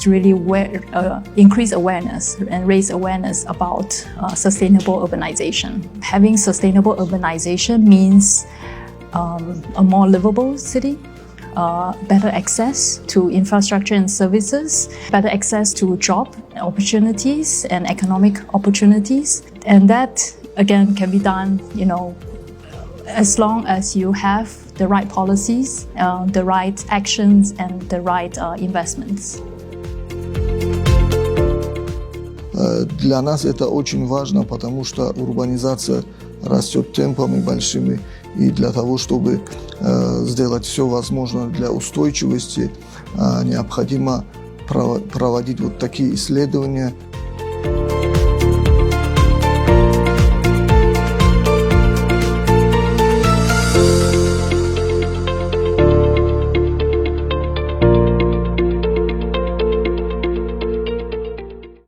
really increase awareness and raise awareness about sustainable urbanization. Having sustainable urbanization means a more livable city, better access to infrastructure and services, better access to job opportunities and economic opportunities. And that, again, can be done, as long as you have the right policies, the right actions, and the right investments. Для нас это очень важно, потому что урбанизация растет темпами большими, и для того, чтобы сделать все возможное для устойчивости, необходимо проводить вот такие исследования.